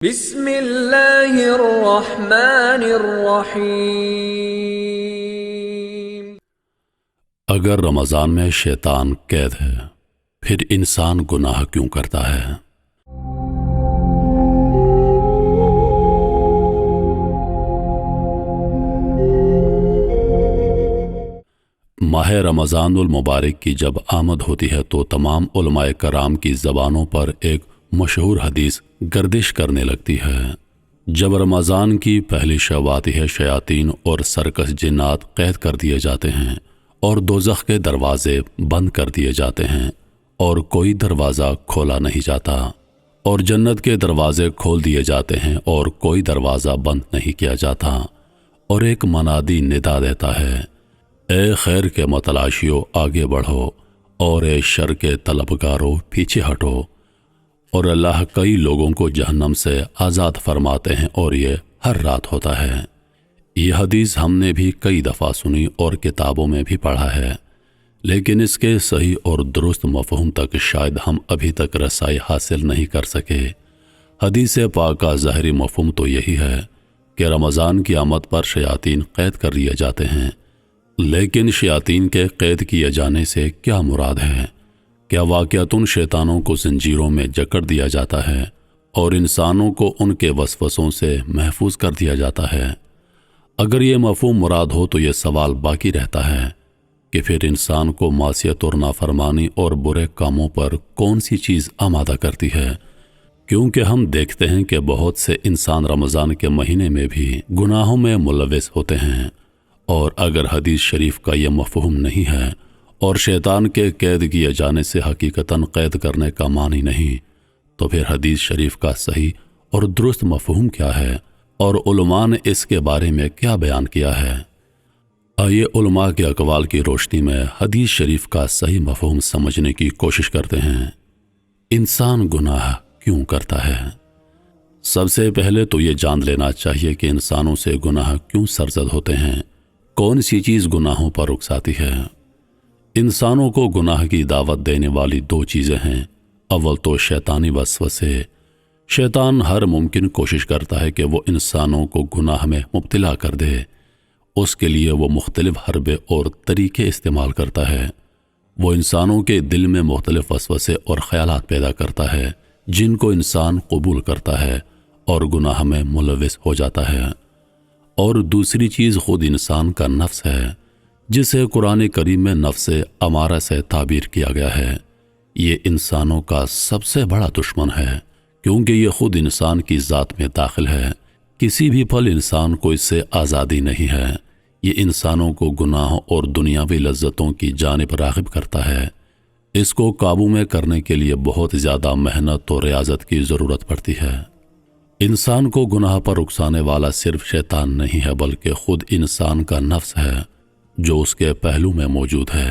بسم اللہ الرحمن الرحیم۔ اگر رمضان میں شیطان قید ہے، پھر انسان گناہ کیوں کرتا ہے؟ ماہ رمضان المبارک کی جب آمد ہوتی ہے تو تمام علماء کرام کی زبانوں پر ایک مشہور حدیث گردش کرنے لگتی ہے۔ جب رمضان کی پہلی شب آتی ہے، شیاطین اور سرکش جنات قید کر دیے جاتے ہیں اور دوزخ کے دروازے بند کر دیے جاتے ہیں اور کوئی دروازہ کھولا نہیں جاتا، اور جنت کے دروازے کھول دیے جاتے ہیں اور کوئی دروازہ بند نہیں کیا جاتا، اور ایک منادی ندا دیتا ہے، اے خیر کے متلاشیوں آگے بڑھو، اور اے شر کے طلبگاروں پیچھے ہٹو، اور اللہ کئی لوگوں کو جہنم سے آزاد فرماتے ہیں، اور یہ ہر رات ہوتا ہے۔ یہ حدیث ہم نے بھی کئی دفعہ سنی اور کتابوں میں بھی پڑھا ہے، لیکن اس کے صحیح اور درست مفہوم تک شاید ہم ابھی تک رسائی حاصل نہیں کر سکے۔ حدیث پاک کا ظاہری مفہوم تو یہی ہے کہ رمضان کی آمد پر شیاطین قید کر لیے جاتے ہیں، لیکن شیاطین کے قید کیے جانے سے کیا مراد ہے؟ کیا واقعتاً شیطانوں کو زنجیروں میں جکڑ دیا جاتا ہے اور انسانوں کو ان کے وسوسوں سے محفوظ کر دیا جاتا ہے؟ اگر یہ مفہوم مراد ہو تو یہ سوال باقی رہتا ہے کہ پھر انسان کو معصیت اور نافرمانی اور برے کاموں پر کون سی چیز آمادہ کرتی ہے؟ کیونکہ ہم دیکھتے ہیں کہ بہت سے انسان رمضان کے مہینے میں بھی گناہوں میں ملوث ہوتے ہیں، اور اگر حدیث شریف کا یہ مفہوم نہیں ہے اور شیطان کے قید کیے جانے سے حقیقتاً قید کرنے کا معنی نہیں، تو پھر حدیث شریف کا صحیح اور درست مفہوم کیا ہے، اور علماء نے اس کے بارے میں کیا بیان کیا ہے؟ آئیے علماء کے اقوال کی روشنی میں حدیث شریف کا صحیح مفہوم سمجھنے کی کوشش کرتے ہیں۔ انسان گناہ کیوں کرتا ہے؟ سب سے پہلے تو یہ جان لینا چاہیے کہ انسانوں سے گناہ کیوں سرزد ہوتے ہیں، کون سی چیز گناہوں پر اکساتی ہے۔ انسانوں کو گناہ کی دعوت دینے والی دو چیزیں ہیں۔ اول تو شیطانی وسوسے۔ شیطان ہر ممکن کوشش کرتا ہے کہ وہ انسانوں کو گناہ میں مبتلا کر دے۔ اس کے لیے وہ مختلف حربے اور طریقے استعمال کرتا ہے۔ وہ انسانوں کے دل میں مختلف وسوسے اور خیالات پیدا کرتا ہے، جن کو انسان قبول کرتا ہے اور گناہ میں ملوث ہو جاتا ہے۔ اور دوسری چیز خود انسان کا نفس ہے، جسے قرآن کریم میں نفس امارہ سے تعبیر کیا گیا ہے۔ یہ انسانوں کا سب سے بڑا دشمن ہے، کیونکہ یہ خود انسان کی ذات میں داخل ہے۔ کسی بھی پل انسان کو اس سے آزادی نہیں ہے۔ یہ انسانوں کو گناہوں اور دنیاوی لذتوں کی جانب راغب کرتا ہے۔ اس کو قابو میں کرنے کے لیے بہت زیادہ محنت اور ریاضت کی ضرورت پڑتی ہے۔ انسان کو گناہ پر اکسانے والا صرف شیطان نہیں ہے، بلکہ خود انسان کا نفس ہے، جو اس کے پہلو میں موجود ہے۔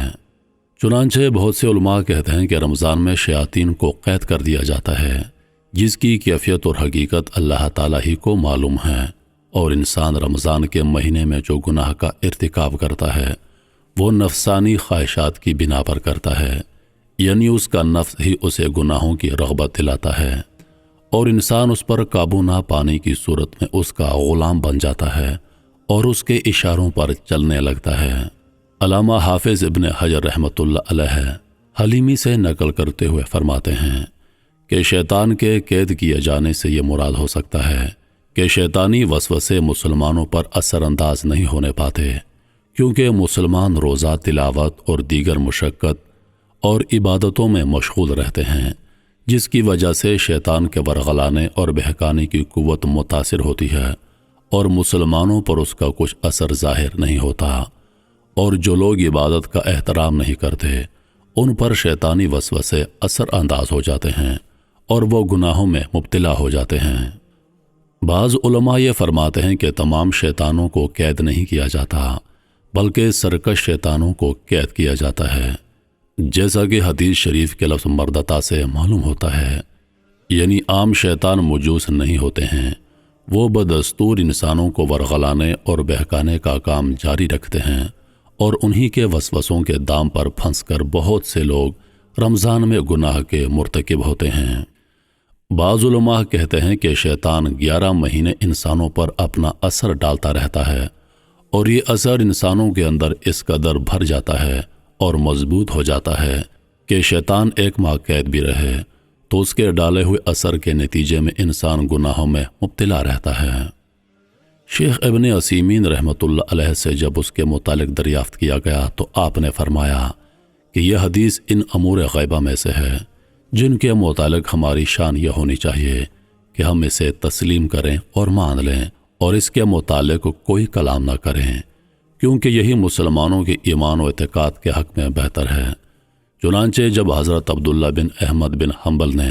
چنانچہ بہت سے علماء کہتے ہیں کہ رمضان میں شیاطین کو قید کر دیا جاتا ہے، جس کی کیفیت اور حقیقت اللہ تعالیٰ ہی کو معلوم ہے، اور انسان رمضان کے مہینے میں جو گناہ کا ارتکاب کرتا ہے وہ نفسانی خواہشات کی بنا پر کرتا ہے، یعنی اس کا نفس ہی اسے گناہوں کی رغبت دلاتا ہے، اور انسان اس پر قابو نہ پانے کی صورت میں اس کا غلام بن جاتا ہے اور اس کے اشاروں پر چلنے لگتا ہے۔ علامہ حافظ ابن حجر رحمۃ اللہ علیہ حلیمی سے نقل کرتے ہوئے فرماتے ہیں کہ شیطان کے قید کیے جانے سے یہ مراد ہو سکتا ہے کہ شیطانی وسوسے مسلمانوں پر اثر انداز نہیں ہونے پاتے، کیونکہ مسلمان روزہ، تلاوت اور دیگر مشقت اور عبادتوں میں مشغول رہتے ہیں، جس کی وجہ سے شیطان کے ورغلانے اور بہکانے کی قوت متاثر ہوتی ہے، اور مسلمانوں پر اس کا کچھ اثر ظاہر نہیں ہوتا، اور جو لوگ عبادت کا احترام نہیں کرتے ان پر شیطانی وسوسے اثر انداز ہو جاتے ہیں اور وہ گناہوں میں مبتلا ہو جاتے ہیں۔ بعض علماء یہ فرماتے ہیں کہ تمام شیطانوں کو قید نہیں کیا جاتا، بلکہ سرکش شیطانوں کو قید کیا جاتا ہے، جیسا کہ حدیث شریف کے لفظ مردتا سے معلوم ہوتا ہے، یعنی عام شیطان مجوس نہیں ہوتے ہیں، وہ بدستور انسانوں کو ورغلانے اور بہکانے کا کام جاری رکھتے ہیں، اور انہی کے وسوسوں کے دام پر پھنس کر بہت سے لوگ رمضان میں گناہ کے مرتکب ہوتے ہیں۔ بعض علماء کہتے ہیں کہ شیطان 11 مہینے انسانوں پر اپنا اثر ڈالتا رہتا ہے، اور یہ اثر انسانوں کے اندر اس قدر بھر جاتا ہے اور مضبوط ہو جاتا ہے کہ شیطان 1 ماہ قید بھی رہے تو اس کے ڈالے ہوئے اثر کے نتیجے میں انسان گناہوں میں مبتلا رہتا ہے۔ شیخ ابن عثیمین رحمۃ اللہ علیہ سے جب اس کے متعلق دریافت کیا گیا تو آپ نے فرمایا کہ یہ حدیث ان امور غیبہ میں سے ہے جن کے متعلق ہماری شان یہ ہونی چاہیے کہ ہم اسے تسلیم کریں اور مان لیں اور اس کے متعلق کوئی کلام نہ کریں، کیونکہ یہی مسلمانوں کے ایمان و اعتقاد کے حق میں بہتر ہے۔ چنانچہ جب حضرت عبداللہ بن احمد بن حنبل نے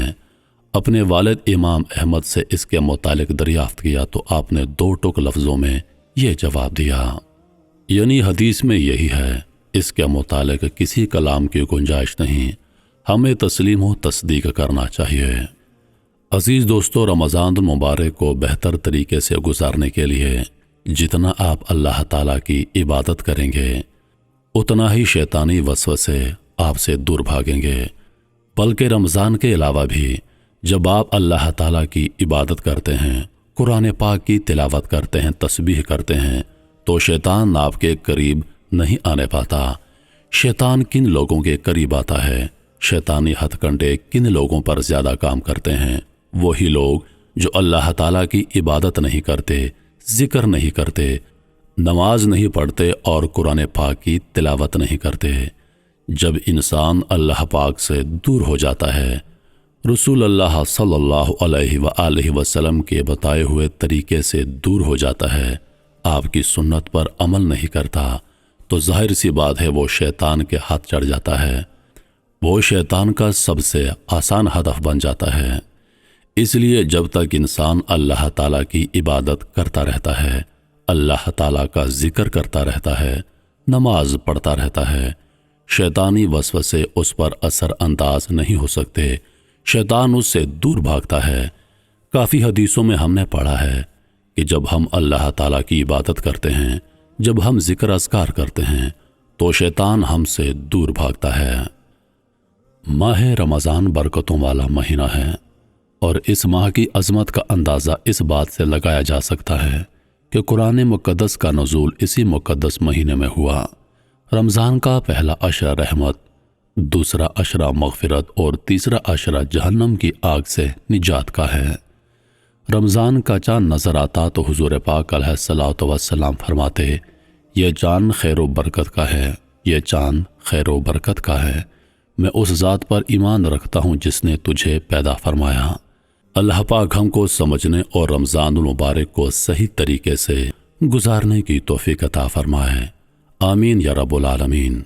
اپنے والد امام احمد سے اس کے متعلق دریافت کیا تو آپ نے 2 ٹوک لفظوں میں یہ جواب دیا، یعنی حدیث میں یہی ہے، اس کے متعلق کسی کلام کی گنجائش نہیں، ہمیں تسلیم و تصدیق کرنا چاہیے۔ عزیز دوستو، رمضان المبارک کو بہتر طریقے سے گزارنے کے لیے جتنا آپ اللہ تعالیٰ کی عبادت کریں گے اتنا ہی شیطانی وسوسے آپ سے دور بھاگیں گے، بلکہ رمضان کے علاوہ بھی جب آپ اللہ تعالیٰ کی عبادت کرتے ہیں، قرآن پاک کی تلاوت کرتے ہیں، تسبیح کرتے ہیں تو شیطان آپ کے قریب نہیں آنے پاتا۔ شیطان کن لوگوں کے قریب آتا ہے؟ شیطانی ہتھ کنڈے کن لوگوں پر زیادہ کام کرتے ہیں؟ وہی لوگ جو اللہ تعالیٰ کی عبادت نہیں کرتے، ذکر نہیں کرتے، نماز نہیں پڑھتے اور قرآن پاک کی تلاوت نہیں کرتے۔ جب انسان اللہ پاک سے دور ہو جاتا ہے، رسول اللہ صلی اللہ علیہ وآلہ وسلم کے بتائے ہوئے طریقے سے دور ہو جاتا ہے، آپ کی سنت پر عمل نہیں کرتا، تو ظاہر سی بات ہے وہ شیطان کے ہاتھ چڑھ جاتا ہے، وہ شیطان کا سب سے آسان ہدف بن جاتا ہے۔ اس لیے جب تک انسان اللہ تعالیٰ کی عبادت کرتا رہتا ہے، اللہ تعالیٰ کا ذکر کرتا رہتا ہے، نماز پڑھتا رہتا ہے، شیطانی وسوسے اس پر اثر انداز نہیں ہو سکتے، شیطان اس سے دور بھاگتا ہے۔ کافی حدیثوں میں ہم نے پڑھا ہے کہ جب ہم اللہ تعالیٰ کی عبادت کرتے ہیں، جب ہم ذکر اذکار کرتے ہیں تو شیطان ہم سے دور بھاگتا ہے۔ ماہ رمضان برکتوں والا مہینہ ہے، اور اس ماہ کی عظمت کا اندازہ اس بات سے لگایا جا سکتا ہے کہ قرآن مقدس کا نزول اسی مقدس مہینے میں ہوا۔ رمضان کا پہلا عشرہ رحمت، دوسرا عشرہ مغفرت اور تیسرا عشرہ جہنم کی آگ سے نجات کا ہے۔ رمضان کا چاند نظر آتا تو حضور پاک علیہ الصلوۃ والسلام فرماتے، یہ چاند خیر و برکت کا ہے، یہ چاند خیر و برکت کا ہے، میں اس ذات پر ایمان رکھتا ہوں جس نے تجھے پیدا فرمایا۔ اللہ پاک ہم کو سمجھنے اور رمضان المبارک کو صحیح طریقے سے گزارنے کی توفیق عطا فرمائے، آمین یا رب العالمین۔